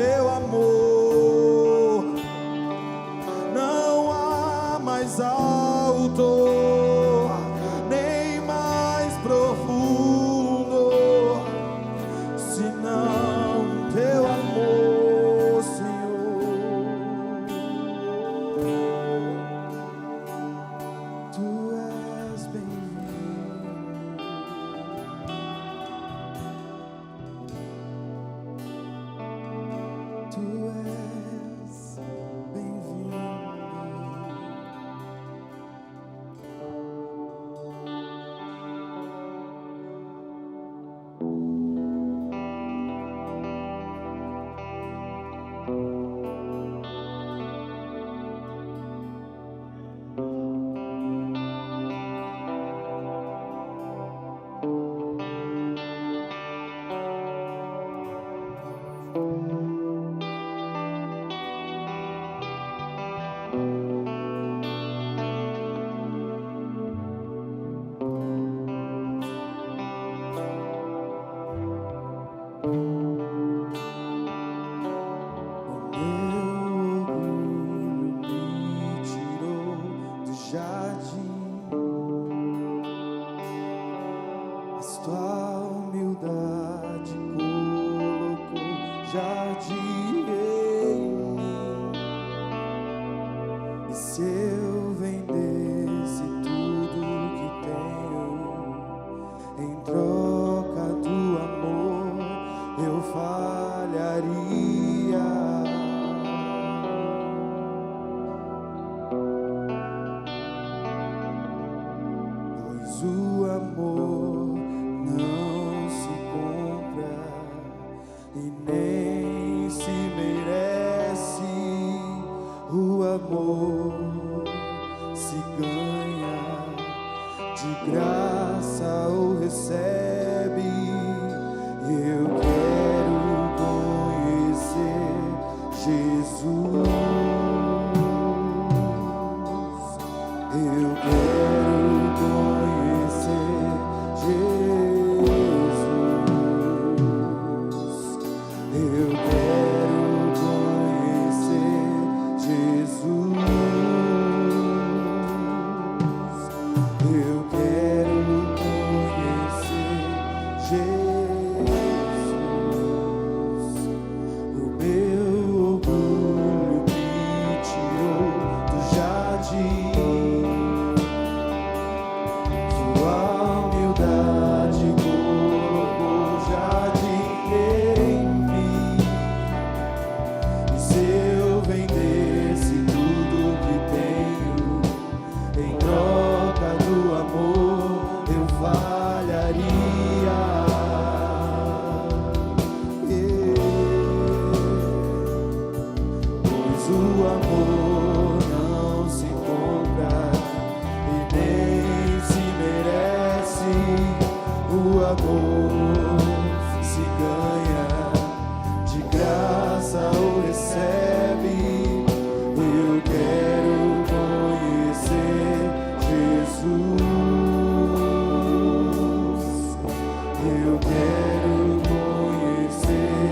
teu amor não há mais alto, nem mais profundo, senão teu amor, Senhor. Tu és bem-vindo. Tu és bem-vindo. Tua humildade colocou jardim em mim. E se eu vendesse tudo que tenho em troca do amor, eu falharia. Pois o amor não se compra e nem se merece. O amor se ganha, de graça ou recebe. Eu quero conhecer Jesus. Eu quero conhecer Jesus. Eu quero conhecer Jesus. Eu quero conhecer Jesus. O meu orgulho me tirou do jardim. Sua humildade colocou jardim em mim. E se eu vendesse tudo que tenho em troca do amor, eu falharia. Pois o amor não se compra e nem se merece. O amor se ganha, de graça ou recebe. Eu quero conhecer Jesus. Eu quero conhecer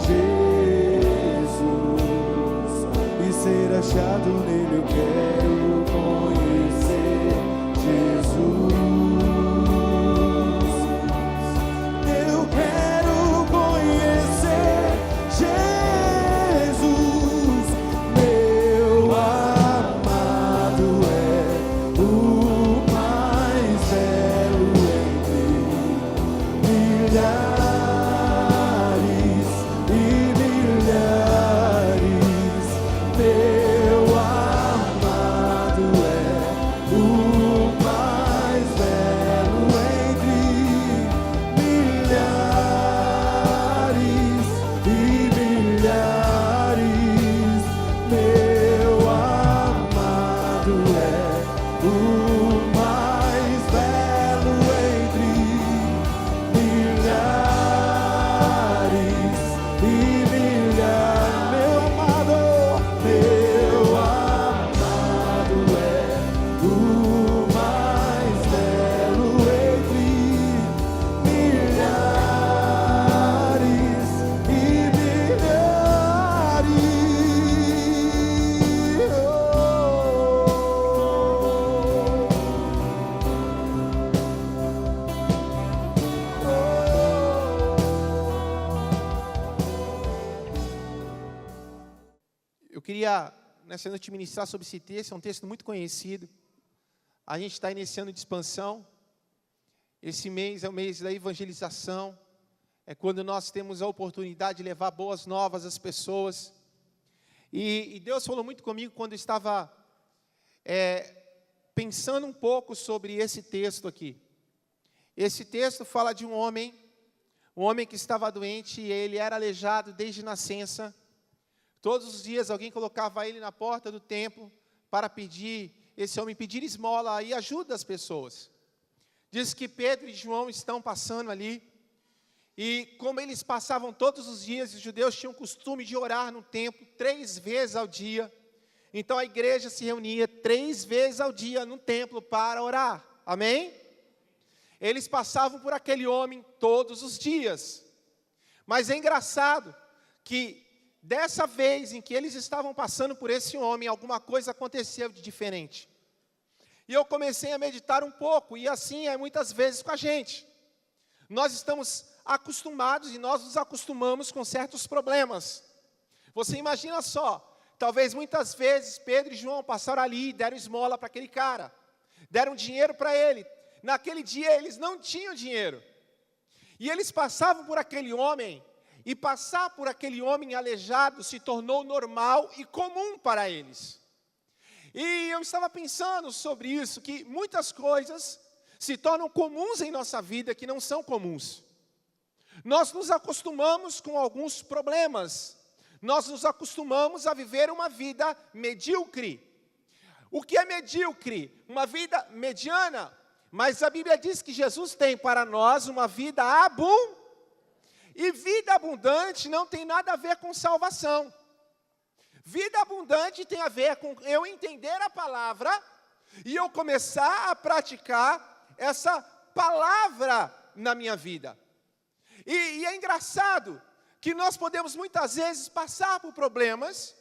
Jesus e ser achado nele. Eu quero conhecer Jesus. Eu quero conhecer Jesus. Meu amado é o mais belo entre milhares e milhares. Meu amado é o mais belo entre milhares e milhares. Meu amado é o mais belo entre milhares. queria, nessa noite, ministrar sobre esse texto. É um texto muito conhecido. A gente está iniciando de expansão. Esse mês é o mês da evangelização. É quando nós temos a oportunidade de levar boas novas às pessoas. E Deus falou muito comigo quando eu estava pensando um pouco sobre esse texto aqui. Esse texto fala de um homem que estava doente e ele era aleijado desde nascença. Todos os dias alguém colocava ele na porta do templo para esse homem pedir esmola e ajuda às pessoas. Diz que Pedro e João estão passando ali, e como eles passavam todos os dias, os judeus tinham o costume de orar no templo 3 vezes ao dia. Então a igreja se reunia 3 vezes ao dia no templo para orar. Amém? Eles passavam por aquele homem todos os dias. Mas é engraçado que dessa vez em que eles estavam passando por esse homem, alguma coisa aconteceu de diferente. E eu comecei a meditar um pouco, e assim é muitas vezes com a gente. Nós estamos acostumados e nós nos acostumamos com certos problemas. Você imagina só, talvez muitas vezes Pedro e João passaram ali e deram esmola para aquele cara. Deram dinheiro para ele. Naquele dia eles não tinham dinheiro. E eles passavam por aquele homem, e passar por aquele homem aleijado se tornou normal e comum para eles. E eu estava pensando sobre isso, que muitas coisas se tornam comuns em nossa vida que não são comuns. Nós nos acostumamos com alguns problemas. Nós nos acostumamos a viver uma vida medíocre. O que é medíocre? Uma vida mediana. Mas a Bíblia diz que Jesus tem para nós uma vida abundante. E vida abundante não tem nada a ver com salvação. Vida abundante tem a ver com eu entender a palavra e eu começar a praticar essa palavra na minha vida. E é engraçado que nós podemos muitas vezes passar por problemas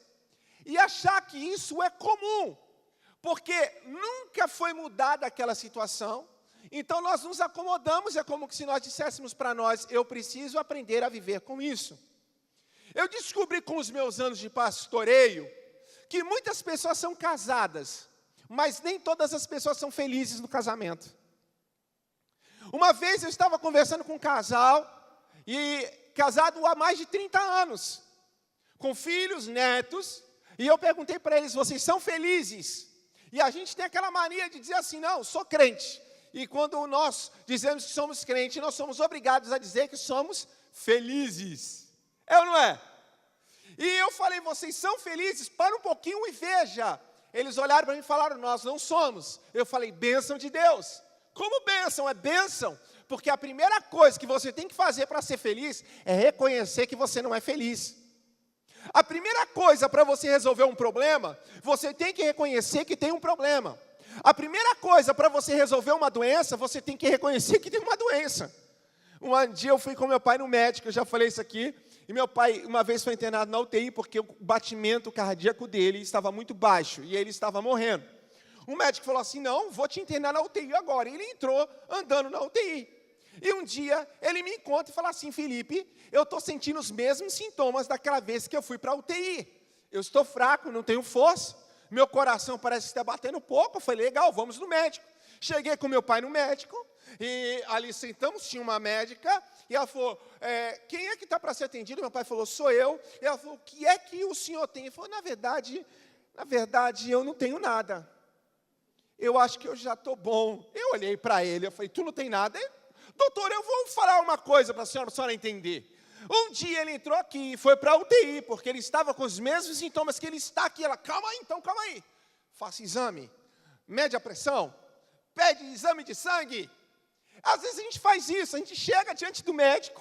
e achar que isso é comum, porque nunca foi mudada aquela situação. Então nós nos acomodamos, é como se nós disséssemos para nós, eu preciso aprender a viver com isso. Eu descobri com os meus anos de pastoreio, que muitas pessoas são casadas, mas nem todas as pessoas são felizes no casamento. Uma vez eu estava conversando com um casal, e casado há mais de 30 anos, com filhos, netos, e eu perguntei para eles, vocês são felizes? E a gente tem aquela mania de dizer assim, não, sou crente. E quando nós dizemos que somos crentes, nós somos obrigados a dizer que somos felizes. É ou não é? E eu falei, vocês são felizes? Para um pouquinho e veja. Eles olharam para mim e falaram, nós não somos. Eu falei, bênção de Deus. Como bênção? É bênção. Porque a primeira coisa que você tem que fazer para ser feliz é reconhecer que você não é feliz. A primeira coisa para você resolver um problema, você tem que reconhecer que tem um problema. A primeira coisa para você resolver uma doença, você tem que reconhecer que tem uma doença. Um dia eu fui com meu pai no médico, eu já falei isso aqui, e meu pai uma vez foi internado na UTI porque o batimento cardíaco dele estava muito baixo, e ele estava morrendo. O médico falou assim, não, vou te internar na UTI agora. E ele entrou andando na UTI. E um dia ele me encontra e fala assim, Felipe, eu estou sentindo os mesmos sintomas daquela vez que eu fui para a UTI. Eu estou fraco, não tenho força, meu coração parece estar batendo pouco. Eu falei, legal, vamos no médico. Cheguei com meu pai no médico, e ali sentamos, tinha uma médica, e ela falou, quem é que está para ser atendido? Meu pai falou, sou eu. E ela falou, o que é que o senhor tem? Ele falou, na verdade, eu não tenho nada. Eu acho que eu já estou bom. Eu olhei para ele, eu falei, tu não tem nada? Doutor, eu vou falar uma coisa para a senhora entender. Um dia ele entrou aqui e foi para a UTI, porque ele estava com os mesmos sintomas que ele está aqui. Ela, calma aí, então, calma aí. Faça exame, mede a pressão, pede exame de sangue. Às vezes a gente faz isso, a gente chega diante do médico,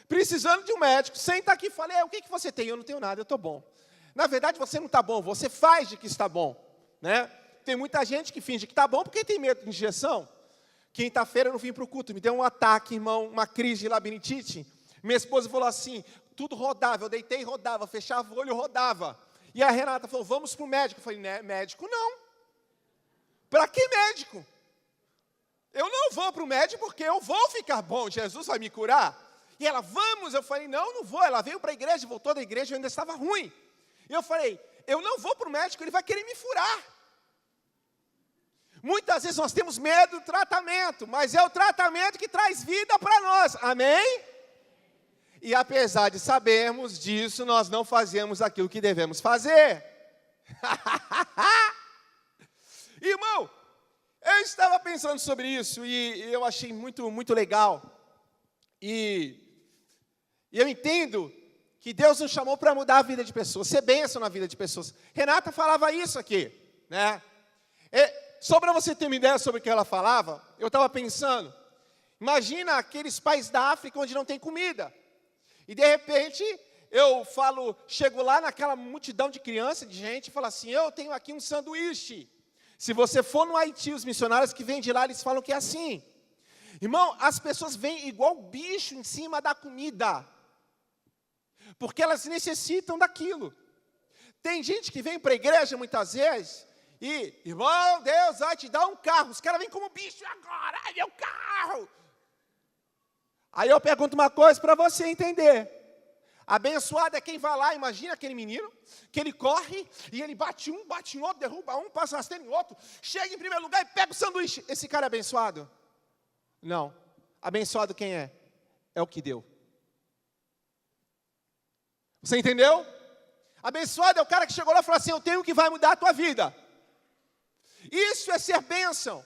precisando de um médico, senta aqui e fala, o que você tem? Eu não tenho nada, eu estou bom. Na verdade, você não está bom, você faz de que está bom, né? Tem muita gente que finge que está bom porque tem medo de injeção. Quinta-feira eu não vim para o culto, me deu um ataque, irmão, uma crise de labirintite. Minha esposa falou assim, tudo rodava, eu deitei e rodava, fechava o olho, rodava. E a Renata falou, vamos para o médico. Eu falei, né, médico não. Para que médico? Eu não vou para o médico porque eu vou ficar bom, Jesus vai me curar. E ela, vamos, eu falei, não vou. Ela veio para a igreja, voltou da igreja, eu ainda estava ruim. E eu falei, eu não vou para o médico, ele vai querer me furar. Muitas vezes nós temos medo do tratamento, mas é o tratamento que traz vida para nós, amém? E apesar de sabermos disso, nós não fazemos aquilo que devemos fazer. Irmão, eu estava pensando sobre isso e eu achei muito legal. E eu entendo que Deus nos chamou para mudar a vida de pessoas, ser bênção na vida de pessoas. Renata falava isso aqui, né? Só para você ter uma ideia sobre o que ela falava, eu estava pensando, imagina aqueles países da África onde não tem comida. E de repente, chego lá naquela multidão de crianças, de gente, e falo assim, eu tenho aqui um sanduíche. Se você for no Haiti, os missionários que vêm de lá, eles falam que é assim. Irmão, as pessoas vêm igual bicho em cima da comida. Porque elas necessitam daquilo. Tem gente que vem para a igreja muitas vezes e, irmão, Deus vai te dar um carro. Os caras vêm como bicho agora, ai meu carro. Aí eu pergunto uma coisa para você entender. Abençoado é quem vai lá, imagina aquele menino, que ele corre e ele bate em outro, derruba um, passa rasteiro em outro, chega em primeiro lugar e pega o sanduíche. Esse cara é abençoado? Não. Abençoado quem é? É o que deu. Você entendeu? Abençoado é o cara que chegou lá e falou assim, eu tenho o que vai mudar a tua vida. Isso é ser bênção.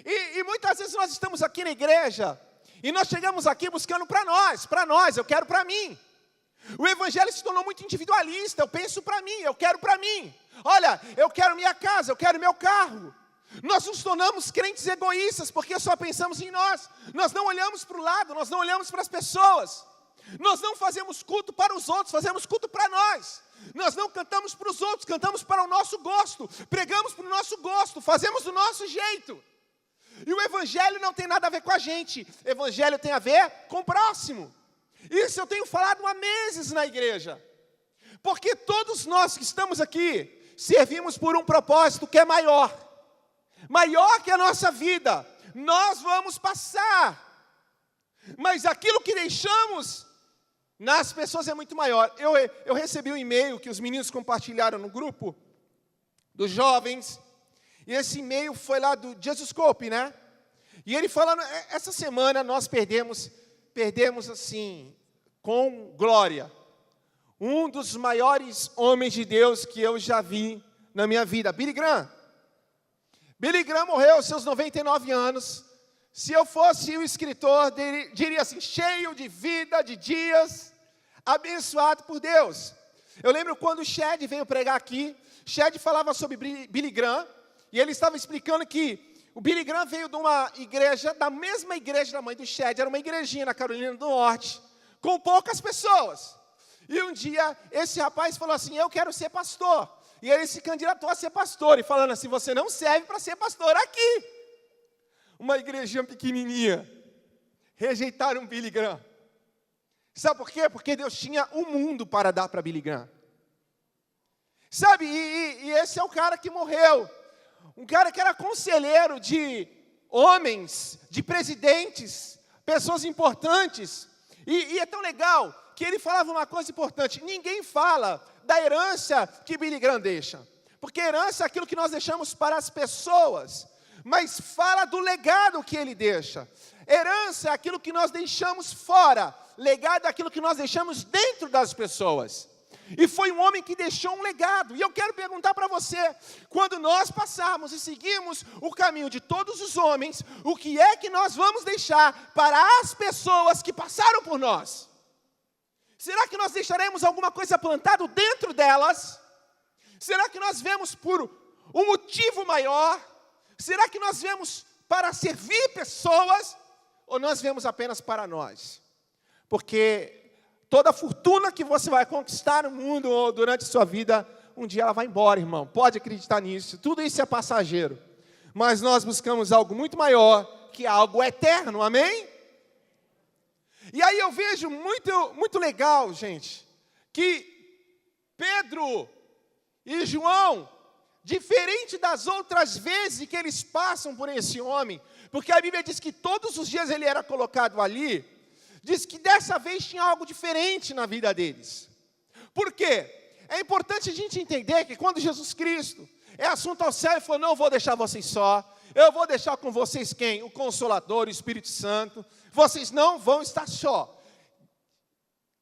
E muitas vezes nós estamos aqui na igreja, e nós chegamos aqui buscando para nós, eu quero para mim. O evangelho se tornou muito individualista, eu penso para mim, eu quero para mim. Olha, eu quero minha casa, eu quero meu carro. Nós nos tornamos crentes egoístas, porque só pensamos em nós. Nós não olhamos para o lado, nós não olhamos para as pessoas. Nós não fazemos culto para os outros, fazemos culto para nós. Nós não cantamos para os outros, cantamos para o nosso gosto. Pregamos para o nosso gosto, fazemos do nosso jeito. E o evangelho não tem nada a ver com a gente. O evangelho tem a ver com o próximo. Isso eu tenho falado há meses na igreja. Porque todos nós que estamos aqui, servimos por um propósito que é maior. Maior que a nossa vida. Nós vamos passar. Mas aquilo que deixamos nas pessoas é muito maior. Eu recebi um e-mail que os meninos compartilharam no grupo dos jovens. E esse e-mail foi lá do Jesuscope, né? E ele falando, essa semana nós perdemos assim, com glória, um dos maiores homens de Deus que eu já vi na minha vida, Billy Graham. Billy Graham morreu aos seus 99 anos. Se eu fosse o escritor, diria assim, cheio de vida, de dias, abençoado por Deus. Eu lembro quando o Shed veio pregar aqui, Shed falava sobre Billy Graham, e ele estava explicando que o Billy Graham veio de uma igreja, da mesma igreja da mãe do Shed, era uma igrejinha na Carolina do Norte, com poucas pessoas. E um dia, esse rapaz falou assim, eu quero ser pastor. E ele se candidatou a ser pastor, e falando assim, você não serve para ser pastor aqui. Uma igrejinha pequenininha. Rejeitaram Billy Graham. Sabe por quê? Porque Deus tinha um mundo para dar para Billy Graham. Sabe, e esse é o cara que morreu. Um cara que era conselheiro de homens, de presidentes, pessoas importantes. E é tão legal que ele falava uma coisa importante. Ninguém fala da herança que Billy Graham deixa. Porque herança é aquilo que nós deixamos para as pessoas. Mas fala do legado que ele deixa. Herança é aquilo que nós deixamos fora. Legado é aquilo que nós deixamos dentro das pessoas. E foi um homem que deixou um legado. E eu quero perguntar para você, quando nós passarmos e seguimos o caminho de todos os homens, o que é que nós vamos deixar para as pessoas que passaram por nós? Será que nós deixaremos alguma coisa plantada dentro delas? Será que nós vemos por um motivo maior? Será que nós vemos para servir pessoas? Ou nós vemos apenas para nós? Porque toda a fortuna que você vai conquistar no mundo ou durante a sua vida, um dia ela vai embora, irmão. Pode acreditar nisso. Tudo isso é passageiro. Mas nós buscamos algo muito maior, que é algo eterno, amém? E aí eu vejo muito legal, gente, que Pedro e João, diferente das outras vezes que eles passam por esse homem, porque a Bíblia diz que todos os dias ele era colocado ali, diz que dessa vez tinha algo diferente na vida deles. Por quê? É importante a gente entender que quando Jesus Cristo é assunto ao céu, ele falou, não vou deixar vocês só, eu vou deixar com vocês quem? O Consolador, o Espírito Santo, vocês não vão estar só.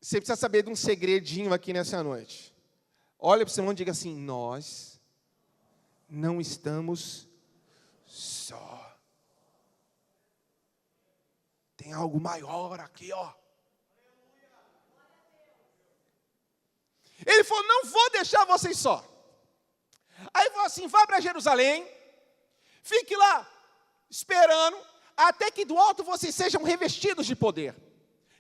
Você precisa saber de um segredinho aqui nessa noite. Olha para o seu irmão e diga assim, nós não estamos só. Tem algo maior aqui, ó. Ele falou, não vou deixar vocês só. Aí falou assim, vá para Jerusalém, fique lá, esperando, até que do alto vocês sejam revestidos de poder.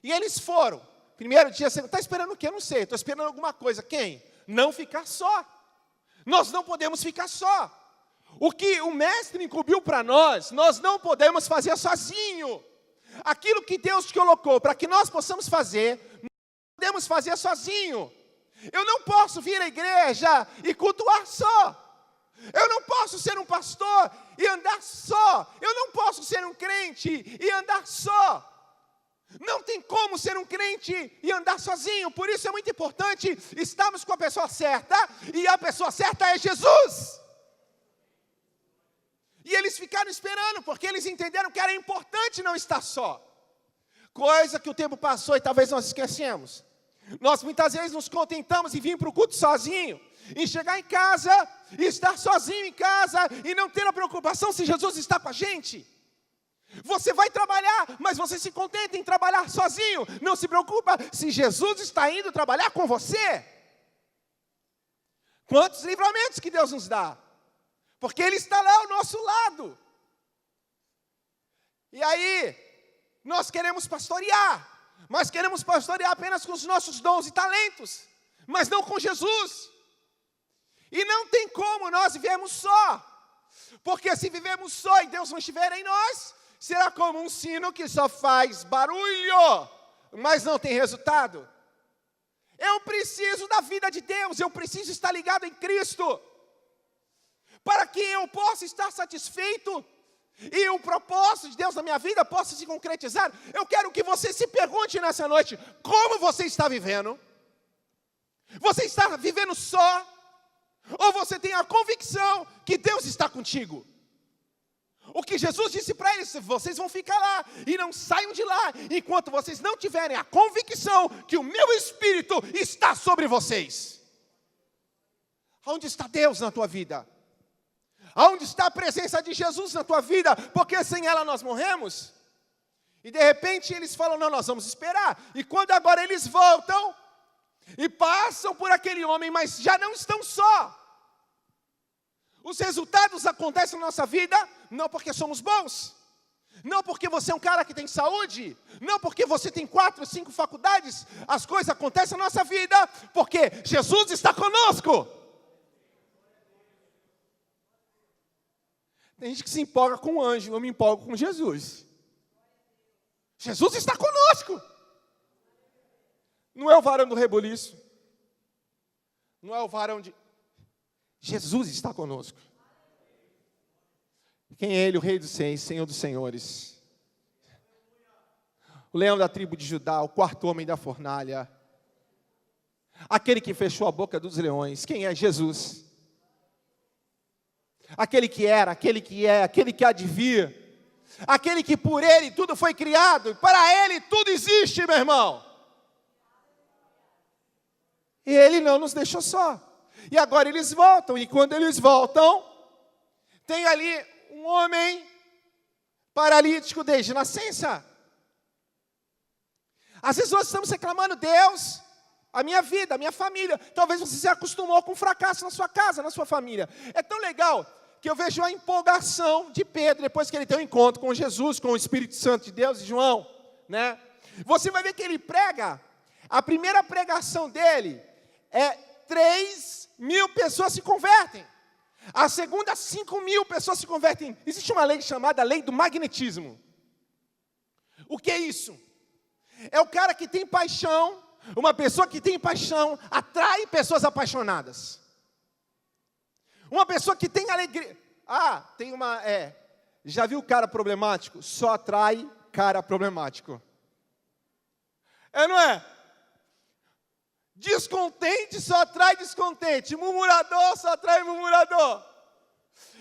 E eles foram. Primeiro dia, você está esperando o quê? Eu não sei, estou esperando alguma coisa. Quem? Não ficar só. Nós não podemos ficar só. O que o mestre incumbiu para nós não podemos fazer sozinho. Aquilo que Deus colocou para que nós possamos fazer, nós não podemos fazer sozinho. Eu não posso vir à igreja e cultuar só. Eu não posso ser um pastor e andar só. Eu não posso ser um crente e andar só. Não tem como ser um crente e andar sozinho. Por isso é muito importante estarmos com a pessoa certa. E a pessoa certa é Jesus. E eles ficaram esperando, porque eles entenderam que era importante não estar só. Coisa que o tempo passou e talvez nós esquecemos. Nós muitas vezes nos contentamos em vir para o culto sozinho, em chegar em casa, e estar sozinho em casa, e não ter a preocupação se Jesus está com a gente. Você vai trabalhar, mas você se contenta em trabalhar sozinho, não se preocupa se Jesus está indo trabalhar com você. Quantos livramentos que Deus nos dá, porque Ele está lá ao nosso lado. E aí, nós queremos pastorear, mas queremos pastorear apenas com os nossos dons e talentos, mas não com Jesus. E não tem como nós vivermos só, porque se vivemos só e Deus não estiver em nós, será como um sino que só faz barulho, mas não tem resultado. Eu preciso da vida de Deus, eu preciso estar ligado em Cristo, para que eu possa estar satisfeito, e o propósito de Deus na minha vida possa se concretizar. Eu quero que você se pergunte nessa noite, como você está vivendo? Você está vivendo só? Ou você tem a convicção que Deus está contigo? O que Jesus disse para eles, vocês vão ficar lá e não saiam de lá, enquanto vocês não tiverem a convicção que o meu Espírito está sobre vocês. Onde está Deus na tua vida? Aonde está a presença de Jesus na tua vida? Porque sem ela nós morremos. E de repente eles falam, não, nós vamos esperar. E quando agora eles voltam e passam por aquele homem, mas já não estão só. Os resultados acontecem na nossa vida, não porque somos bons, não porque você é um cara que tem saúde, não porque você tem 4, 5 faculdades. As coisas acontecem na nossa vida porque Jesus está conosco. Tem gente que se empolga com o anjo, eu me empolgo com Jesus. Jesus está conosco. Não é o varão do rebuliço. Não é o varão de... Jesus está conosco. Quem é Ele? O Rei dos Reis, Senhor dos Senhores. O leão da tribo de Judá, o quarto homem da fornalha. Aquele que fechou a boca dos leões. Quem é? Jesus. Aquele que era, aquele que é, aquele que há de vir, aquele que por Ele tudo foi criado, para Ele tudo existe, meu irmão. E Ele não nos deixou só. E agora eles voltam, e quando eles voltam, tem ali um homem paralítico desde nascença. Às vezes nós estamos reclamando, Deus, a minha vida, a minha família. Talvez você se acostumou com fracasso na sua casa, na sua família. É tão legal que eu vejo a empolgação de Pedro, depois que ele tem um encontro com Jesus, com o Espírito Santo de Deus, e João, né? Você vai ver que ele prega, a primeira pregação dele é 3.000 pessoas se convertem. A segunda, 5.000 pessoas se convertem. Existe uma lei chamada lei do magnetismo. O que é isso? É o cara que tem paixão, uma pessoa que tem paixão atrai pessoas apaixonadas. Uma pessoa que tem alegria. Já viu cara problemático? Só atrai cara problemático. É, não é? Descontente só atrai descontente. Murmurador só atrai murmurador.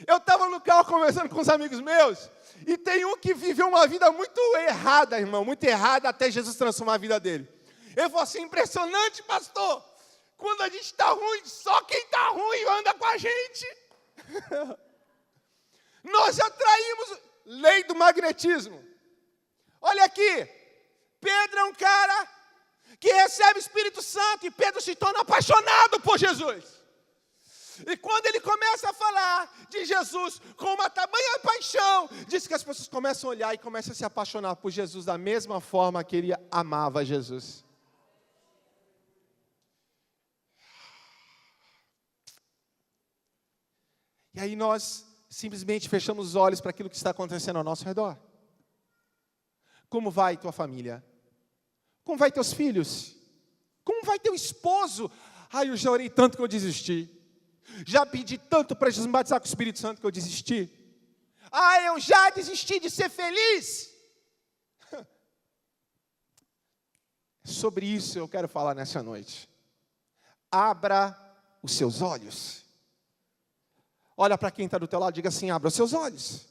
Eu estava no carro conversando com os amigos meus, e tem um que viveu uma vida muito errada, irmão, muito errada, até Jesus transformar a vida dele. Ele falou assim, impressionante, pastor, quando a gente está ruim, só quem está ruim anda com a gente. Nós atraímos, lei do magnetismo. Olha aqui, Pedro é um cara que recebe o Espírito Santo, e Pedro se torna apaixonado por Jesus. E quando ele começa a falar de Jesus com uma tamanha paixão, diz que as pessoas começam a olhar e começam a se apaixonar por Jesus da mesma forma que ele amava Jesus. E aí nós simplesmente fechamos os olhos para aquilo que está acontecendo ao nosso redor. Como vai tua família? Como vai teus filhos? Como vai teu esposo? Ai, eu já orei tanto que eu desisti. Já pedi tanto para Jesus me batizar com o Espírito Santo que eu desisti. Ah, eu já desisti de ser feliz. Sobre isso eu quero falar nessa noite. Abra os seus olhos. Olha para quem está do teu lado e diga assim, abra os seus olhos.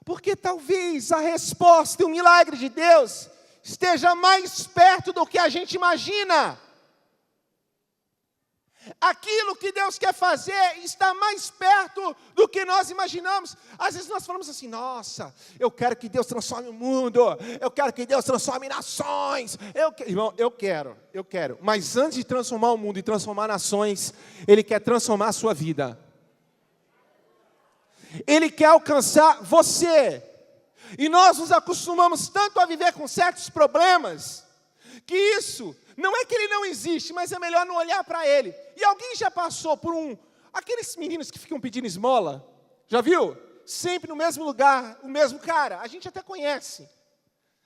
Porque talvez a resposta e o milagre de Deus esteja mais perto do que a gente imagina. Aquilo que Deus quer fazer está mais perto do que nós imaginamos. Às vezes nós falamos assim, nossa, eu quero que Deus transforme o mundo, eu quero que Deus transforme nações. Irmão, eu quero. Mas antes de transformar o mundo e transformar nações, Ele quer transformar a sua vida. Ele quer alcançar você. E nós nos acostumamos tanto a viver com certos problemas, que isso não é que ele não existe, mas é melhor não olhar para ele. E alguém já passou por aqueles meninos que ficam pedindo esmola? Já viu? Sempre no mesmo lugar, o mesmo cara. A gente até conhece.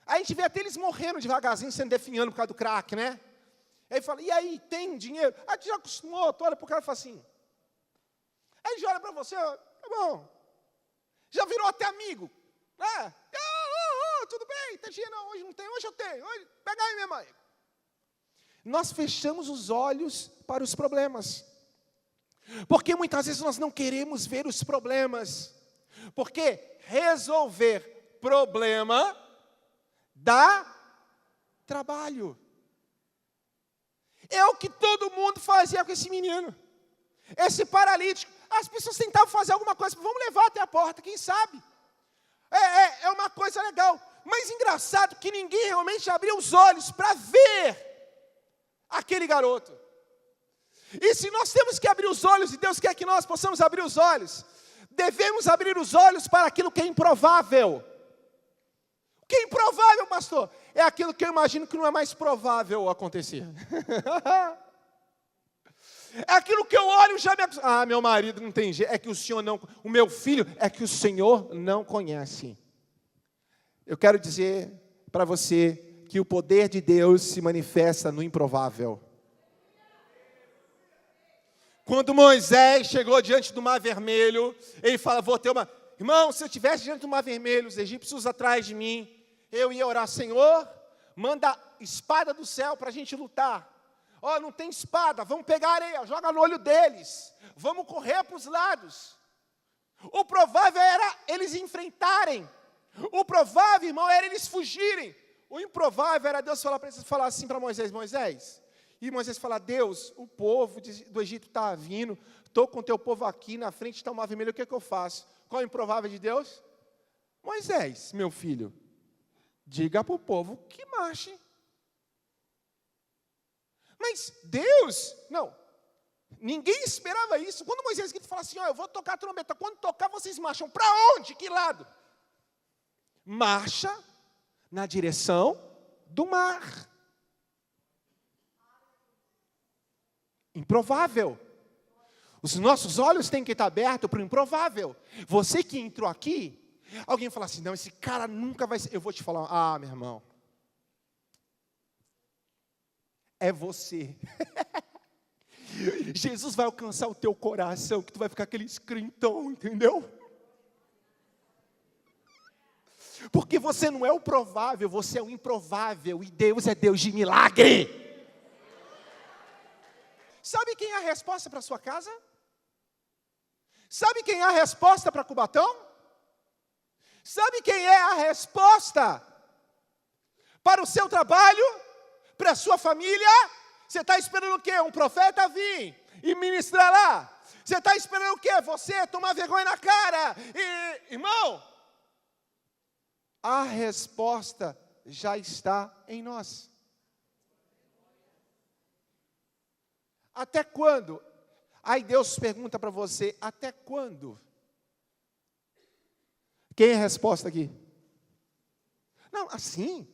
A gente vê até eles morrendo devagarzinho, sendo definhando por causa do crack, né? Aí fala, e aí, tem dinheiro? A gente já acostumou, tu olha para o cara e fala assim. Aí ele olha para você, tá bom. Já virou até amigo. Tudo bem, tem dinheiro? Não, hoje não tem, hoje eu tenho. Hoje, pega aí, minha mãe. Nós fechamos os olhos para os problemas. Porque muitas vezes nós não queremos ver os problemas. Porque resolver problema dá trabalho. É o que todo mundo fazia com esse menino. Esse paralítico. As pessoas tentavam fazer alguma coisa. Vamos levar até a porta, quem sabe? É uma coisa legal. Mas engraçado que ninguém realmente abriu os olhos para ver aquele garoto. E se nós temos que abrir os olhos, e Deus quer que nós possamos abrir os olhos, devemos abrir os olhos para aquilo que é improvável. O que é improvável, pastor? É aquilo que eu imagino que não é mais provável acontecer. É aquilo que eu olho e já me acostumo. Ah, meu marido não tem jeito, é que o Senhor não, o meu filho, é que o Senhor não conhece. Eu quero dizer para você que o poder de Deus se manifesta no improvável. Quando Moisés chegou diante do Mar Vermelho, ele fala, vou ter uma... Irmão, se eu estivesse diante do Mar Vermelho, os egípcios atrás de mim, eu ia orar, Senhor, manda espada do céu para a gente lutar. Não tem espada, vamos pegar areia, joga no olho deles, vamos correr para os lados. O provável era eles enfrentarem. O provável, irmão, era eles fugirem. O improvável era Deus falar assim para Moisés, e Moisés falar, Deus, o povo do Egito está vindo, estou com o teu povo aqui, na frente está o Mar Vermelho, o que é que eu faço? Qual é o improvável de Deus? Moisés, meu filho, diga para o povo que marche. Mas Deus, não, ninguém esperava isso. Quando Moisés fala assim, eu vou tocar a trombeta, quando tocar vocês marcham, para onde? Que lado? Marcha na direção do mar. Improvável. Os nossos olhos têm que estar abertos para o improvável. Você que entrou aqui, alguém fala assim, não, esse cara nunca vai ser. Eu vou te falar, meu irmão. É você. Jesus vai alcançar o teu coração, que tu vai ficar aquele escrintão, entendeu? Porque você não é o provável, você é o improvável. E Deus é Deus de milagre. Sabe quem é a resposta para a sua casa? Sabe quem é a resposta para Cubatão? Sabe quem é a resposta para o seu trabalho? Para a sua família? Você está esperando o quê? Um profeta vir e ministrar lá? Você está esperando o quê? Você tomar vergonha na cara? E, irmão, a resposta já está em nós. Até quando? Aí Deus pergunta para você, até quando? Quem é a resposta aqui? Não, assim.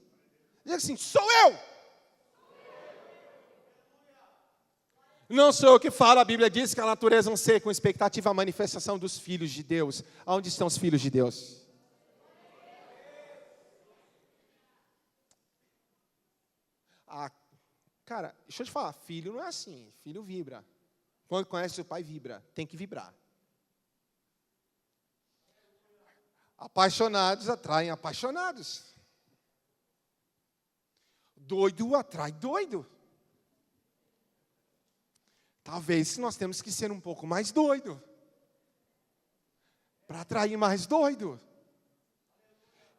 Diz assim, sou eu. Não sou eu que falo, a Bíblia diz que a natureza não ser com expectativa a manifestação dos filhos de Deus. Aonde estão os filhos de Deus? Cara, deixa eu te falar, filho não é assim, filho vibra. Quando conhece o pai, vibra, tem que vibrar. Apaixonados atraem apaixonados. Doido atrai doido. Talvez nós temos que ser um pouco mais doido, para atrair mais doido.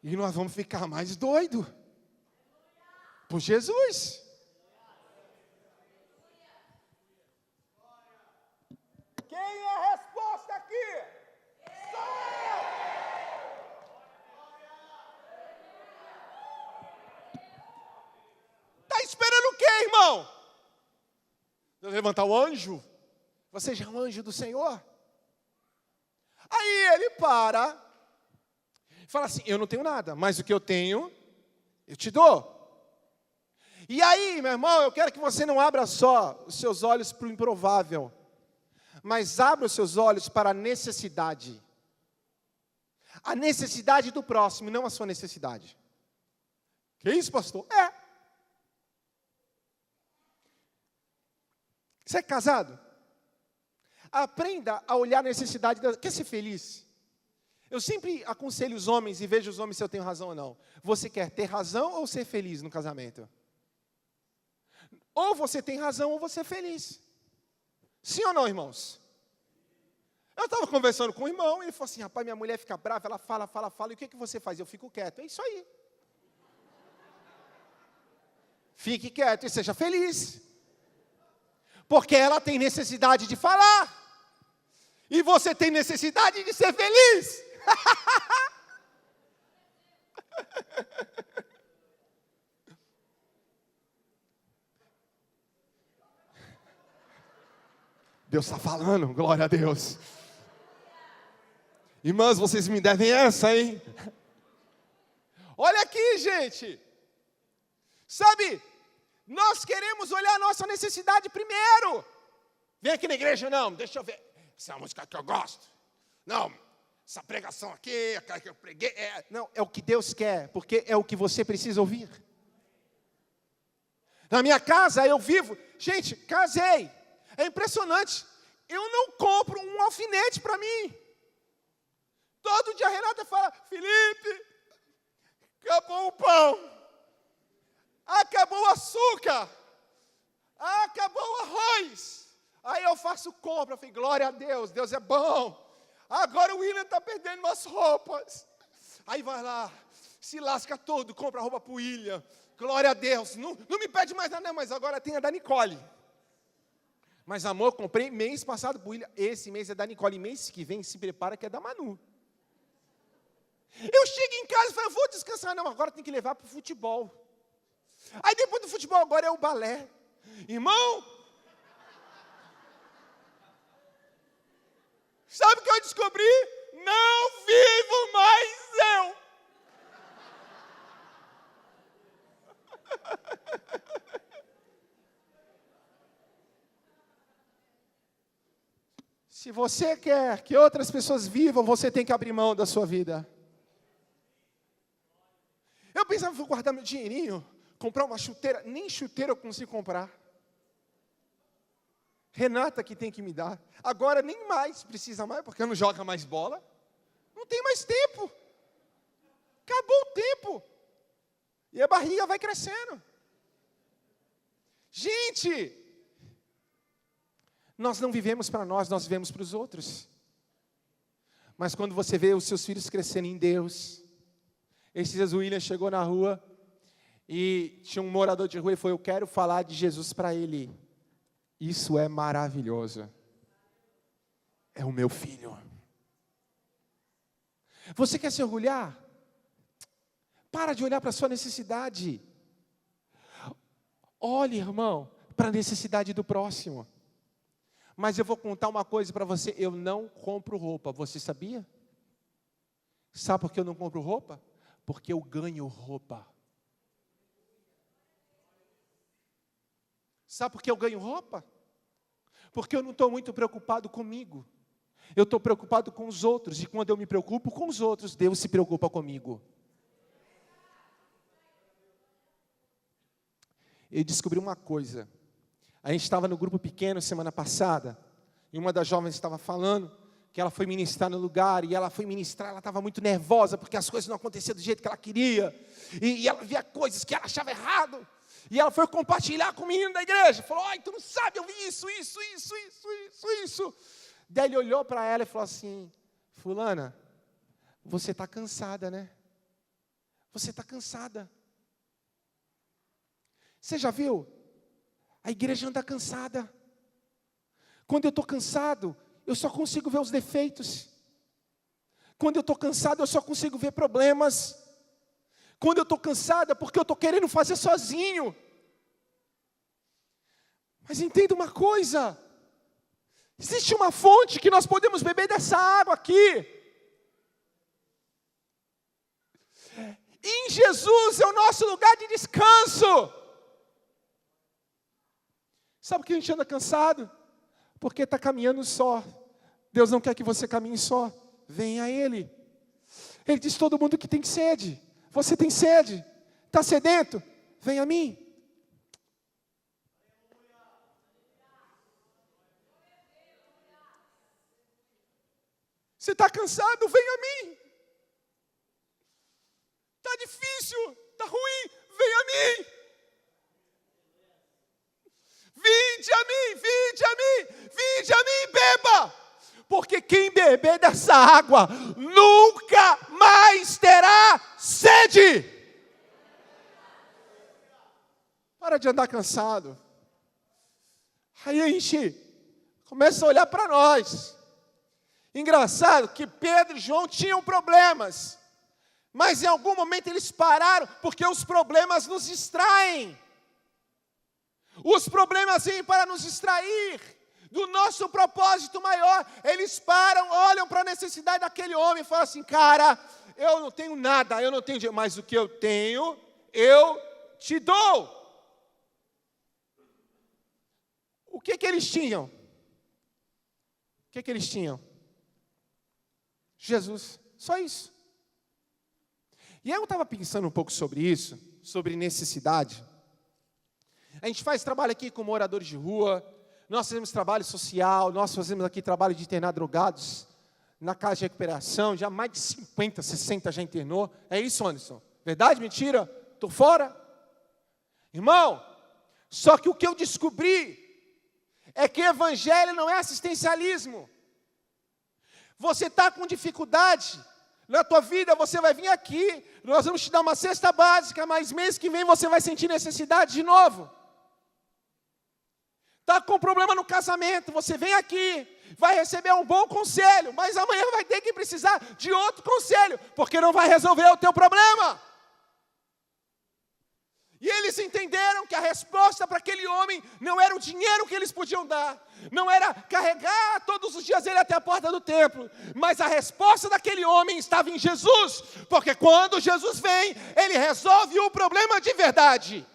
E nós vamos ficar mais doido por Jesus. Quem é a resposta aqui? Sou eu! Está esperando o quê, irmão? Deus levantar o anjo? Você já é um anjo do Senhor? Aí ele para e fala assim, eu não tenho nada, mas o que eu tenho, eu te dou. E aí, meu irmão, eu quero que você não abra só os seus olhos para o improvável, mas abra os seus olhos para a necessidade. A necessidade do próximo, não a sua necessidade. Que isso, pastor? Você é casado? Aprenda a olhar a necessidade. Quer ser feliz? Eu sempre aconselho os homens e vejo os homens se eu tenho razão ou não. Você quer ter razão ou ser feliz no casamento? Ou você tem razão ou você é feliz. Sim ou não, irmãos? Eu estava conversando com um irmão e ele falou assim, rapaz, minha mulher fica brava, ela fala, e o que você faz? Eu fico quieto. É isso aí. Fique quieto e seja feliz. Porque ela tem necessidade de falar. E você tem necessidade de ser feliz. Deus está falando, glória a Deus. Irmãs, vocês me devem essa, hein? Olha aqui, gente. Sabe, nós queremos olhar a nossa necessidade primeiro. Vem aqui na igreja, não, deixa eu ver. Essa é a música que eu gosto. Não, essa pregação aqui, aquela que eu preguei. Não, é o que Deus quer, porque é o que você precisa ouvir. Na minha casa eu vivo, gente, casei. É impressionante. Eu não compro um alfinete para mim. Todo dia a Renata fala, Felipe, acabou o pão. Acabou o açúcar. Acabou o arroz. Aí eu faço compra. Eu falei, glória a Deus, Deus é bom. Agora o William está perdendo umas roupas. Aí vai lá, se lasca todo, compra roupa para o William. Glória a Deus. Não me pede mais nada, mas agora tem a da Nicole. Mas amor, comprei mês passado para o William. Esse mês é da Nicole. Mês que vem, se prepara que é da Manu. Eu chego em casa e falo, eu vou descansar. Não, agora tem que levar para o futebol. Aí depois do futebol agora é o balé. Irmão, sabe o que eu descobri? Não vivo mais eu. Se você quer que outras pessoas vivam, você tem que abrir mão da sua vida. Eu pensava, vou guardar meu dinheirinho, comprar uma chuteira. Nem chuteira eu consigo comprar. Renata que tem que me dar. Agora nem mais precisa mais, porque eu não jogo mais bola. Não tem mais tempo. Acabou o tempo. E a barriga vai crescendo. Gente, nós não vivemos para nós vivemos para os outros. Mas quando você vê os seus filhos crescendo em Deus, esses dias o William chegou na rua e tinha um morador de rua e falou: eu quero falar de Jesus para ele. Isso é maravilhoso. É o meu filho. Você quer se orgulhar? Para de olhar para a sua necessidade. Olhe, irmão, para a necessidade do próximo. Mas eu vou contar uma coisa para você. Eu não compro roupa. Você sabia? Sabe por que eu não compro roupa? Porque eu ganho roupa. Sabe por que eu ganho roupa? Porque eu não estou muito preocupado comigo. Eu estou preocupado com os outros. E quando eu me preocupo com os outros, Deus se preocupa comigo. Eu descobri uma coisa. A gente estava no grupo pequeno semana passada, e uma das jovens estava falando que ela foi ministrar no lugar, e ela foi ministrar, ela estava muito nervosa, porque as coisas não aconteciam do jeito que ela queria, e ela via coisas que ela achava errado, e ela foi compartilhar com o menino da igreja, falou: ai, tu não sabe, eu vi isso. Daí ele olhou para ela e falou assim: fulana, você está cansada, né? Você está cansada. Você já viu? A igreja anda cansada. Quando eu estou cansado, eu só consigo ver os defeitos. Quando eu estou cansado, eu só consigo ver problemas. Quando eu estou cansado, é porque eu estou querendo fazer sozinho. Mas entenda uma coisa. Existe uma fonte que nós podemos beber dessa água aqui. Em Jesus é o nosso lugar de descanso. Sabe por que a gente anda cansado? Porque está caminhando só. Deus não quer que você caminhe só. Venha a Ele. Ele diz: todo mundo que tem sede. Você tem sede? Está sedento? Venha a mim. Você está cansado? Venha a mim. Está difícil? Está ruim? Venha a mim. Vinde a mim, beba. Porque quem beber dessa água nunca mais terá sede. Para de andar cansado. Aí a gente começa a olhar para nós. Engraçado que Pedro e João tinham problemas, mas em algum momento eles pararam, porque os problemas nos distraem. Os problemas vêm para nos distrair do nosso propósito maior. Eles param, olham para a necessidade daquele homem e falam assim: cara, eu não tenho nada, eu não tenho dinheiro, mas o que eu tenho, eu te dou. O que eles tinham? O que eles tinham? Jesus, só isso. E eu estava pensando um pouco sobre isso, sobre necessidade. A gente faz trabalho aqui com moradores de rua, nós fazemos trabalho social, nós fazemos aqui trabalho de internar drogados na casa de recuperação, já mais de 50, 60 já internou. É isso, Anderson? Verdade, mentira? Estou fora? Irmão, só que o que eu descobri é que evangelho não é assistencialismo. Você está com dificuldade na tua vida, você vai vir aqui, nós vamos te dar uma cesta básica, mas mês que vem você vai sentir necessidade de novo. Está com problema no casamento, você vem aqui, vai receber um bom conselho, mas amanhã vai ter que precisar de outro conselho, porque não vai resolver o teu problema. E eles entenderam que a resposta para aquele homem não era o dinheiro que eles podiam dar, não era carregar todos os dias ele até a porta do templo, mas a resposta daquele homem estava em Jesus, porque quando Jesus vem, ele resolve o problema de verdade.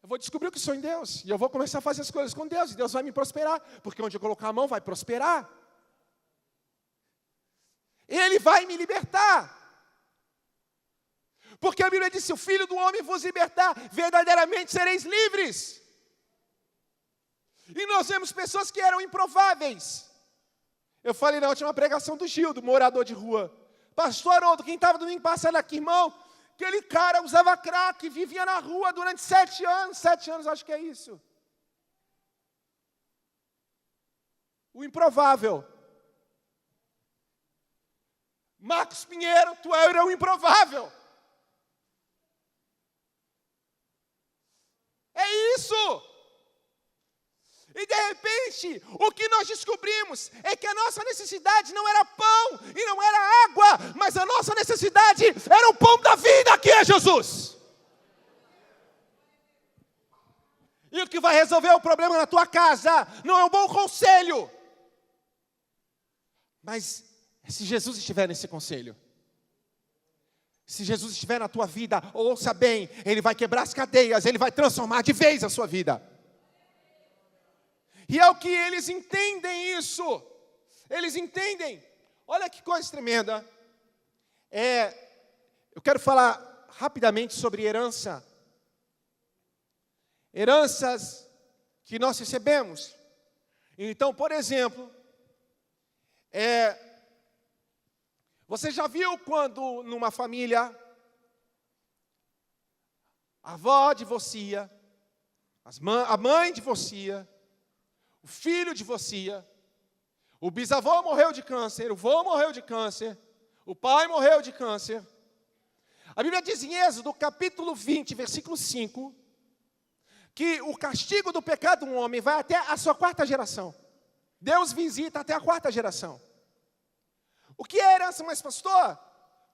Eu vou descobrir o que sou em Deus, e eu vou começar a fazer as coisas com Deus, e Deus vai me prosperar, porque onde eu colocar a mão vai prosperar. Ele vai me libertar. Porque a Bíblia diz: se o Filho do Homem vos libertar, verdadeiramente sereis livres. E nós vemos pessoas que eram improváveis. Eu falei na última pregação do Gildo, morador de rua. Pastor Haroldo, quem estava domingo passado aqui, irmão, aquele cara usava crack, vivia na rua durante 7 anos. 7 anos, acho que é isso. O improvável. Marcos Pinheiro, tu era o improvável. É isso. E de repente, o que nós descobrimos é que a nossa necessidade não era pão e não era água, mas a nossa necessidade era o pão da vida, que é Jesus. E o que vai resolver o problema na tua casa não é um bom conselho, mas se Jesus estiver nesse conselho, se Jesus estiver na tua vida, ouça bem, Ele vai quebrar as cadeias, Ele vai transformar de vez a sua vida. E é o que eles entendem isso. Eles entendem. Olha que coisa tremenda. Eu quero falar rapidamente sobre herança. Heranças que nós recebemos. Então, por exemplo, você já viu quando numa família a avó divorcia, a mãe divorcia, o filho divorcia, o bisavô morreu de câncer, o vô morreu de câncer, o pai morreu de câncer. A Bíblia diz em Êxodo, capítulo 20, versículo 5, que o castigo do pecado de um homem vai até a sua 4ª geração. Deus visita até a 4ª geração. O que é herança, mas pastor?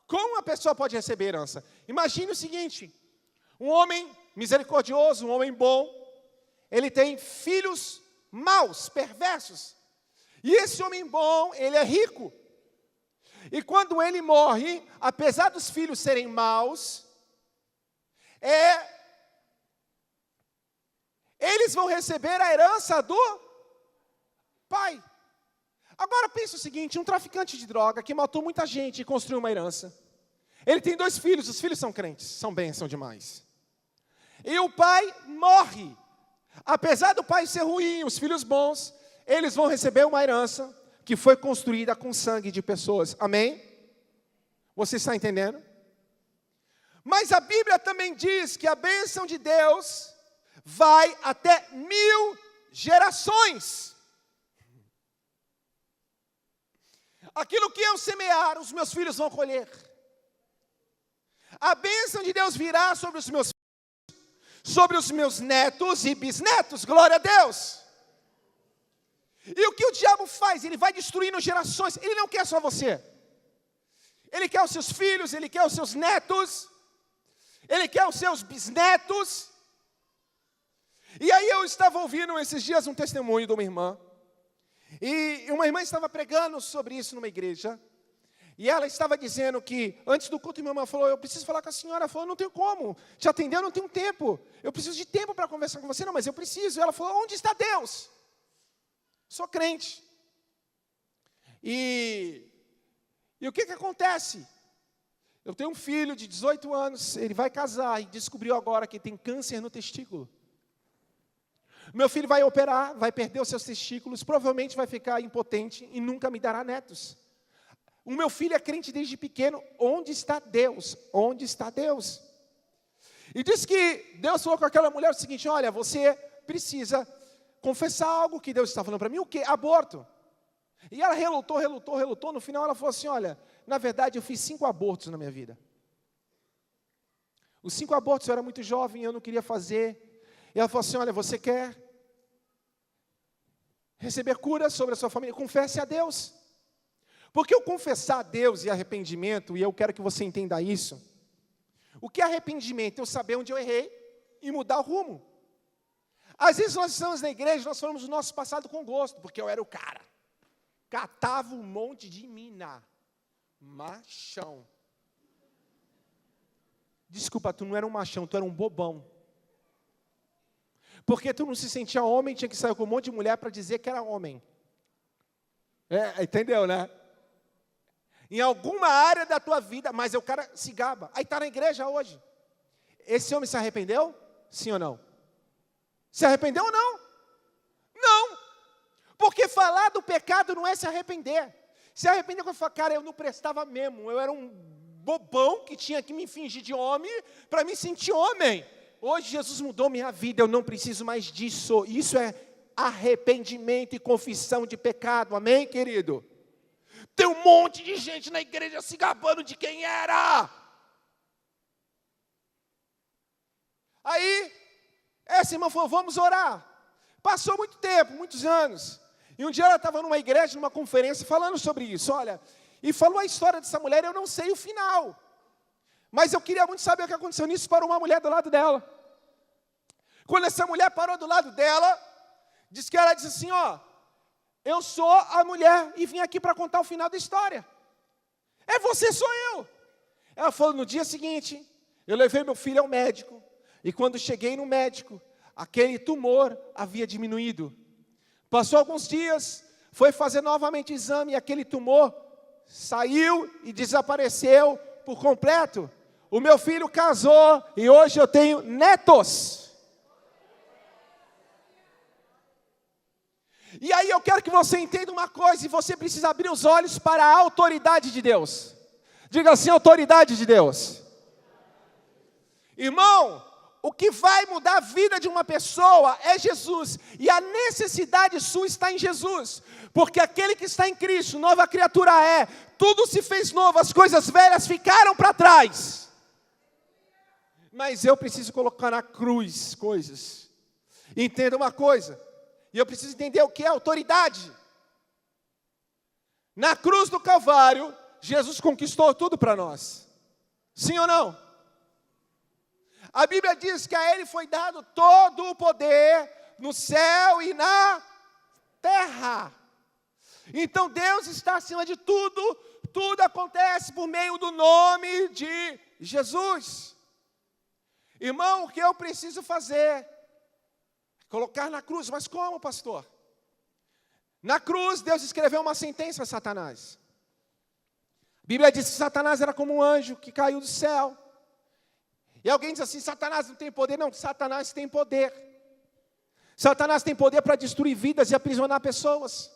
Como uma pessoa pode receber herança? Imagine o seguinte, um homem misericordioso, um homem bom, ele tem filhos maus, perversos. E esse homem bom, ele é rico. E quando ele morre, apesar dos filhos serem maus, eles vão receber a herança do pai. Agora pense o seguinte, um traficante de droga que matou muita gente e construiu uma herança. Ele tem 2 filhos, os filhos são crentes, são bênção demais. E o pai morre. Apesar do pai ser ruim, os filhos bons, eles vão receber uma herança que foi construída com sangue de pessoas. Amém? Você está entendendo? Mas a Bíblia também diz que a bênção de Deus vai até 1000 gerações. Aquilo que eu semear, os meus filhos vão colher. A bênção de Deus virá sobre os meus filhos, sobre os meus netos e bisnetos, glória a Deus. E o que o diabo faz? Ele vai destruindo gerações. Ele não quer só você. Ele quer os seus filhos, ele quer os seus netos, ele quer os seus bisnetos. E aí eu estava ouvindo esses dias um testemunho de uma irmã. E uma irmã estava pregando sobre isso numa igreja. E ela estava dizendo que, antes do culto, minha irmã falou, eu preciso falar com a senhora. Ela falou, não tenho como, te atender eu não tenho tempo. Eu preciso de tempo para conversar com você. Não, mas eu preciso. E ela falou, onde está Deus? Sou crente. E o que acontece? Eu tenho um filho de 18 anos, ele vai casar e descobriu agora que tem câncer no testículo. Meu filho vai operar, vai perder os seus testículos, provavelmente vai ficar impotente e nunca me dará netos. O meu filho é crente desde pequeno. Onde está Deus? Onde está Deus? E diz que Deus falou com aquela mulher o seguinte, olha, você precisa confessar algo que Deus está falando para mim. O quê? Aborto. E ela relutou. No final ela falou assim, olha, na verdade eu fiz 5 abortos na minha vida. Os 5 abortos eu era muito jovem, eu não queria fazer. E ela falou assim, olha, você quer receber cura sobre a sua família? Confesse a Deus. Porque o confessar a Deus e arrependimento, e eu quero que você entenda isso, o que é arrependimento? Eu saber onde eu errei e mudar o rumo. Às vezes nós estamos na igreja, nós falamos do nosso passado com gosto, porque eu era o cara. Catava um monte de mina. Machão. Desculpa, tu não era um machão, tu era um bobão. Porque tu não se sentia homem, tinha que sair com um monte de mulher para dizer que era homem. Entendeu, né? Em alguma área da tua vida, mas o cara se gaba. Aí está na igreja hoje. Esse homem se arrependeu? Sim ou não? Se arrependeu ou não? Não. Porque falar do pecado não é se arrepender. Se arrepender quando falar, cara, eu não prestava mesmo, eu era um bobão que tinha que me fingir de homem para me sentir homem. Hoje Jesus mudou minha vida, eu não preciso mais disso. Isso é arrependimento e confissão de pecado, amém, querido? Tem um monte de gente na igreja se gabando de quem era. Aí, essa irmã falou, vamos orar. Passou muito tempo, muitos anos. E um dia ela estava numa igreja, numa conferência, falando sobre isso, olha. E falou a história dessa mulher, eu não sei o final. Mas eu queria muito saber o que aconteceu nisso para uma mulher do lado dela. Quando essa mulher parou do lado dela, diz que ela disse assim, ó, eu sou a mulher e vim aqui para contar o final da história. É você, sou eu. Ela falou, no dia seguinte, eu levei meu filho ao médico. E quando cheguei no médico, aquele tumor havia diminuído. Passou alguns dias, foi fazer novamente o exame e aquele tumor saiu e desapareceu por completo. O meu filho casou e hoje eu tenho netos. E aí eu quero que você entenda uma coisa, e você precisa abrir os olhos para a autoridade de Deus. Diga assim, autoridade de Deus. Irmão, o que vai mudar a vida de uma pessoa é Jesus. E a necessidade sua está em Jesus. Porque aquele que está em Cristo, nova criatura é. Tudo se fez novo, as coisas velhas ficaram para trás. Mas eu preciso colocar na cruz coisas. Entenda uma coisa. E eu preciso entender o que é autoridade. Na cruz do Calvário, Jesus conquistou tudo para nós. Sim ou não? A Bíblia diz que a Ele foi dado todo o poder no céu e na terra. Então Deus está acima de tudo. Tudo acontece por meio do nome de Jesus. Irmão, o que eu preciso fazer? Colocar na cruz, mas como, pastor? Na cruz, Deus escreveu uma sentença a Satanás. A Bíblia diz que Satanás era como um anjo que caiu do céu. E alguém diz assim, Satanás não tem poder. Não, Satanás tem poder. Satanás tem poder para destruir vidas e aprisionar pessoas.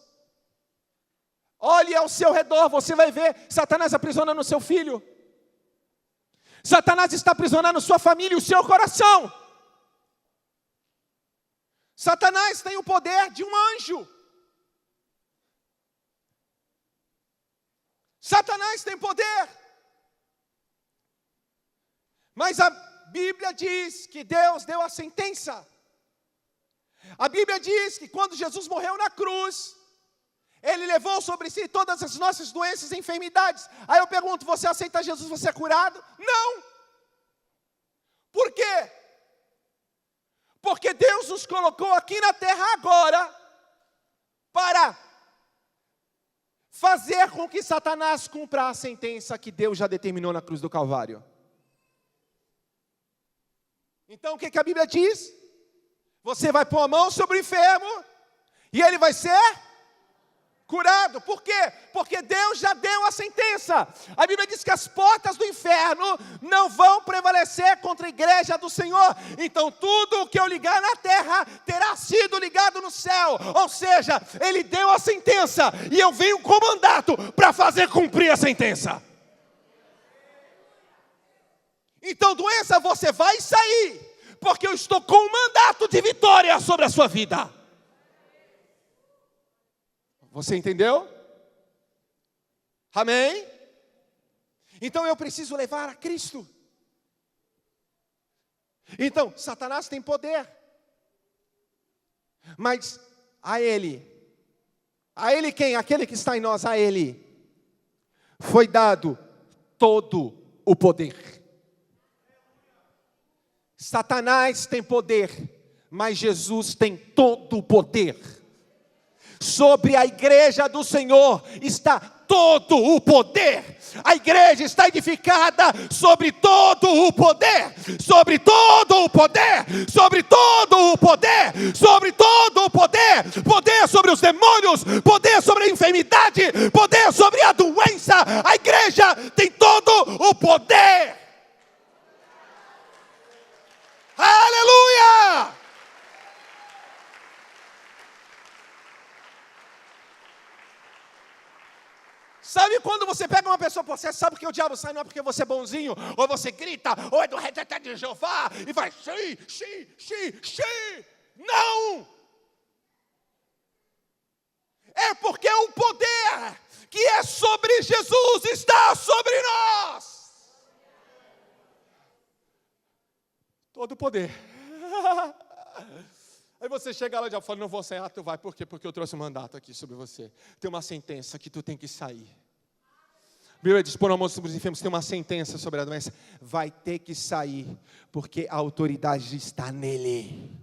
Olhe ao seu redor, você vai ver Satanás aprisionando o seu filho. Satanás está aprisionando sua família e o seu coração. Satanás tem o poder de um anjo. Satanás tem poder. Mas a Bíblia diz que Deus deu a sentença. A Bíblia diz que quando Jesus morreu na cruz, Ele levou sobre si todas as nossas doenças e enfermidades. Aí eu pergunto, você aceita Jesus, você é curado? Não. Por quê? Porque Deus nos colocou aqui na terra agora para fazer com que Satanás cumpra a sentença que Deus já determinou na cruz do Calvário. Então o que a Bíblia diz? Você vai pôr a mão sobre o enfermo e ele vai ser curado. Por quê? Porque Deus já deu a sentença. A Bíblia diz que as portas do inferno não vão prevalecer contra a igreja do Senhor. Então tudo o que eu ligar na terra terá sido ligado no céu. Ou seja, Ele deu a sentença e eu venho com mandato para fazer cumprir a sentença. Então doença você vai sair, porque eu estou com um mandato de vitória sobre a sua vida. Você entendeu? Amém? Então eu preciso levar a Cristo. Então, Satanás tem poder. Mas a Ele quem? Aquele que está em nós, a Ele foi dado todo o poder. Satanás tem poder, mas Jesus tem todo o poder. Sobre a igreja do Senhor está todo o poder. A igreja está edificada sobre todo o poder. Sobre todo o poder. Sobre todo o poder. Sobre todo o poder. Poder sobre os demônios. Poder sobre a enfermidade. Poder sobre a doença. A igreja tem todo o poder. Aleluia! Sabe quando você pega uma pessoa possessa, sabe que o diabo sai não é porque você é bonzinho, ou você grita, ou é do reteté de Jeová, e vai, não! É porque o poder que é sobre Jesus está sobre nós. Todo o poder. Aí você chega lá e já fala, não vou sair, tu vai. Por quê? Porque eu trouxe um mandato aqui sobre você. Tem uma sentença que tu tem que sair. A Bíblia diz, por amor sobre os enfermos, tem uma sentença sobre a doença. Vai ter que sair, porque a autoridade está nele.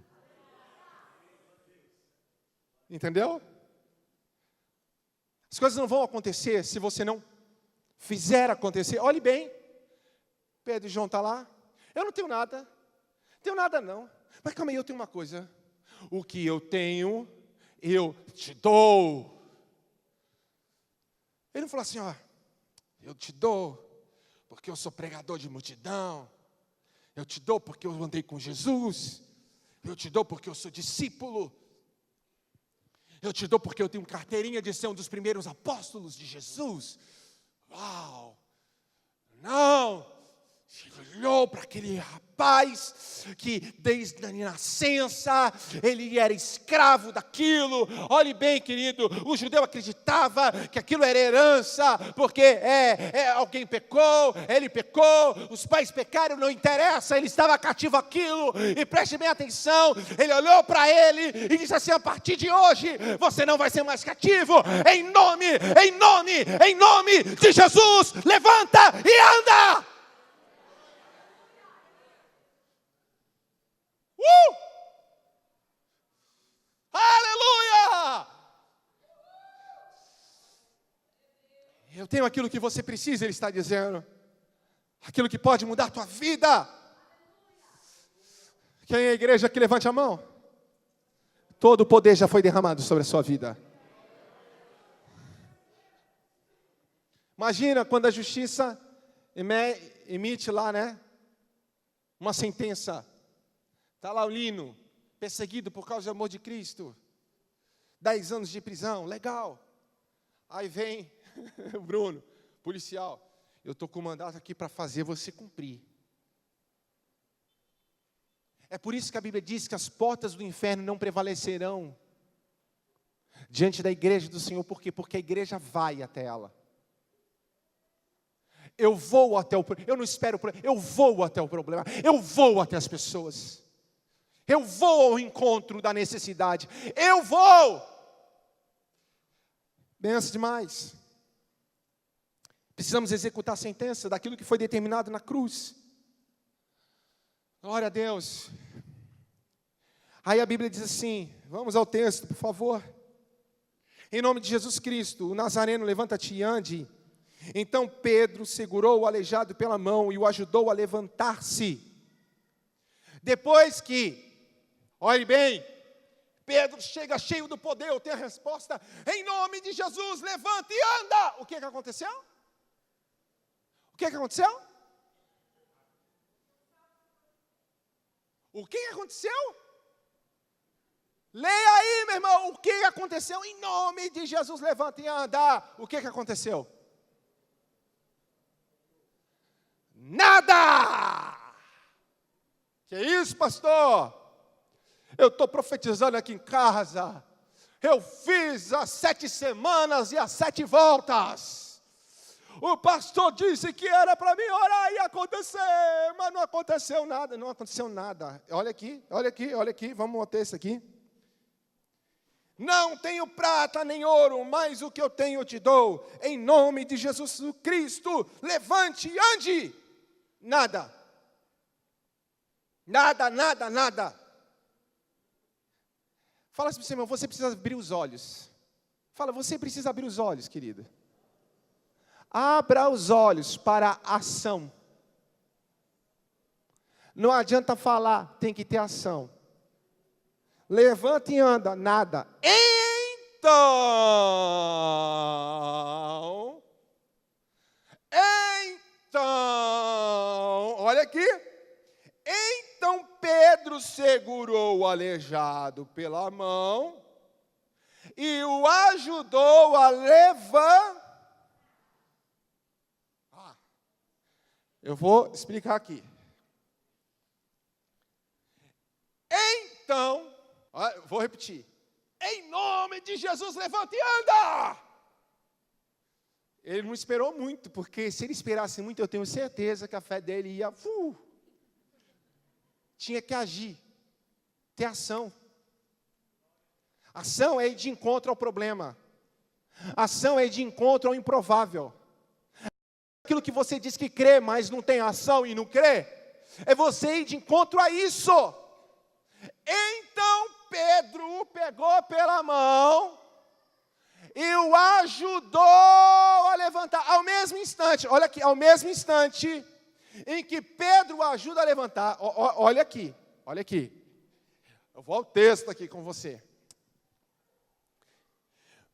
Entendeu? As coisas não vão acontecer se você não fizer acontecer. Olhe bem, Pedro e João estão lá. Eu não tenho nada não. Mas calma aí, eu tenho uma coisa. O que eu tenho, eu te dou. Ele não falou assim, ó, eu te dou porque eu sou pregador de multidão. Eu te dou porque eu andei com Jesus. Eu te dou porque eu sou discípulo. Eu te dou porque eu tenho carteirinha de ser um dos primeiros apóstolos de Jesus. Uau! Não! Ele olhou para aquele rapaz que desde a nascença ele era escravo daquilo. Olhe bem, querido, o judeu acreditava que aquilo era herança, porque alguém pecou, ele pecou, os pais pecaram, não interessa, ele estava cativo àquilo. E preste bem atenção, ele olhou para ele e disse assim, a partir de hoje você não vai ser mais cativo, em nome de Jesus, levanta e anda. Aleluia! Eu tenho aquilo que você precisa, ele está dizendo. Aquilo que pode mudar a tua vida. Quem é a igreja que levante a mão? Todo o poder já foi derramado sobre a sua vida. Imagina quando a justiça emite lá, né? Uma sentença. Está lá o Lino, perseguido por causa do amor de Cristo. 10 anos de prisão, legal. Aí vem o Bruno, policial. Eu estou com um mandato aqui para fazer você cumprir. É por isso que a Bíblia diz que as portas do inferno não prevalecerão diante da igreja do Senhor. Por quê? Porque a igreja vai até ela. Eu vou até eu não espero, eu vou até o problema. Eu vou até as pessoas. Eu vou ao encontro da necessidade. Eu vou. Benção demais. Precisamos executar a sentença daquilo que foi determinado na cruz. Glória a Deus. Aí a Bíblia diz assim, vamos ao texto, por favor. Em nome de Jesus Cristo, o Nazareno, levanta-te e ande. Então Pedro segurou o aleijado pela mão e o ajudou a levantar-se. Depois que, olhe bem, Pedro chega cheio do poder, eu tenho a resposta, em nome de Jesus, levanta e anda. O que aconteceu? O que aconteceu? O que aconteceu? Leia aí, meu irmão, o que aconteceu? Em nome de Jesus, levanta e anda. O que aconteceu? Nada! Que isso, pastor? Eu estou profetizando aqui em casa. Eu fiz as 7 semanas e as 7 voltas. O pastor disse que era para mim orar e acontecer, mas não aconteceu nada, não aconteceu nada. Olha aqui, vamos botar isso aqui. Não tenho prata nem ouro, mas o que eu tenho eu te dou. Em nome de Jesus Cristo, levante e ande. Nada. Fala assim para você, irmão, você precisa abrir os olhos. Fala, você precisa abrir os olhos, querido. Abra os olhos para a ação. Não adianta falar, tem que ter ação. Levanta e anda, nada. Então, olha aqui. Então Pedro segurou o aleijado pela mão e o ajudou a levantar. Eu vou explicar aqui. Então, vou repetir. Em nome de Jesus, levanta e anda! Ele não esperou muito, porque se ele esperasse muito, eu tenho certeza que a fé dele ia... Tinha que agir, ter ação. Ação é ir de encontro ao problema. Ação é ir de encontro ao improvável. Aquilo que você diz que crê, mas não tem ação e não crê, é você ir de encontro a isso. Então Pedro o pegou pela mão e o ajudou a levantar. Ao mesmo instante, olha aqui, ao mesmo instante em que Pedro o ajuda a levantar, olha aqui. Eu vou ao texto aqui com você.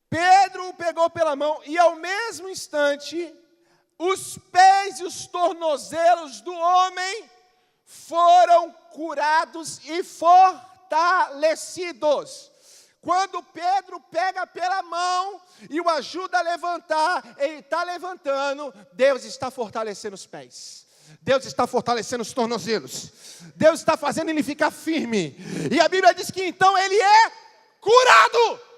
Pedro o pegou pela mão e ao mesmo instante, os pés e os tornozelos do homem foram curados e fortalecidos. Quando Pedro pega pela mão e o ajuda a levantar, ele está levantando, Deus está fortalecendo os pés. Deus está fortalecendo os tornozelos. Deus está fazendo ele ficar firme. E a Bíblia diz que então ele é curado.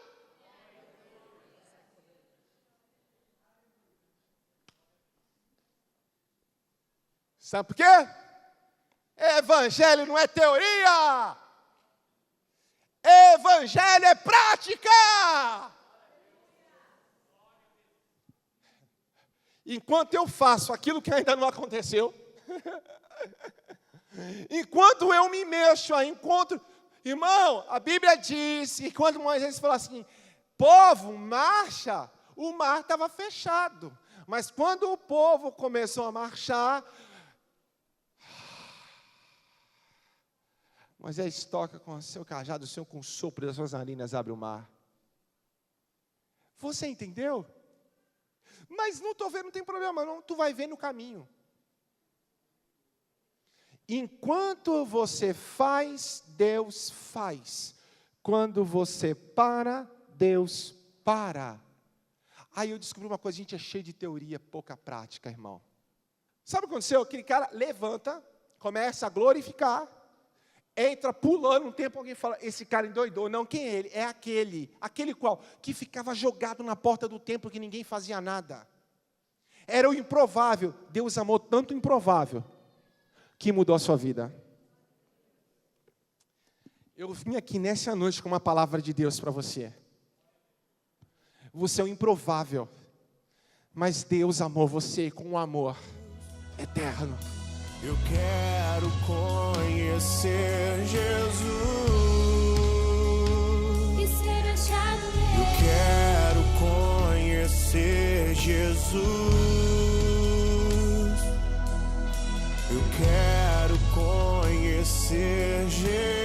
Sabe por quê? Evangelho não é teoria. Evangelho é prática. Enquanto eu faço aquilo que ainda não aconteceu, enquanto eu me mexo, irmão, a Bíblia diz que quando Moisés falou assim, povo, marcha, o mar estava fechado. Mas quando o povo começou a marchar, Moisés toca com o seu cajado, o Senhor com o sopro das suas narinas abre o mar. Você entendeu? Mas não estou vendo, não tem problema não, tu vai ver no caminho. Enquanto você faz, Deus faz. Quando você para, Deus para. Aí eu descobri uma coisa, a gente é cheio de teoria, pouca prática, irmão. Sabe o que aconteceu? Aquele cara levanta, começa a glorificar, entra pulando, um tempo alguém fala, esse cara endoidou. Não, quem é ele? É aquele qual? Que ficava jogado na porta do templo que ninguém fazia nada. Era o improvável. Deus amou tanto o improvável que mudou a sua vida. Eu vim aqui nessa noite com uma palavra de Deus para você. Você é o improvável, mas Deus amou você com um amor eterno. Eu quero conhecer Jesus e ser achado nele. Eu quero conhecer Jesus. Eu quero conhecer Jesus.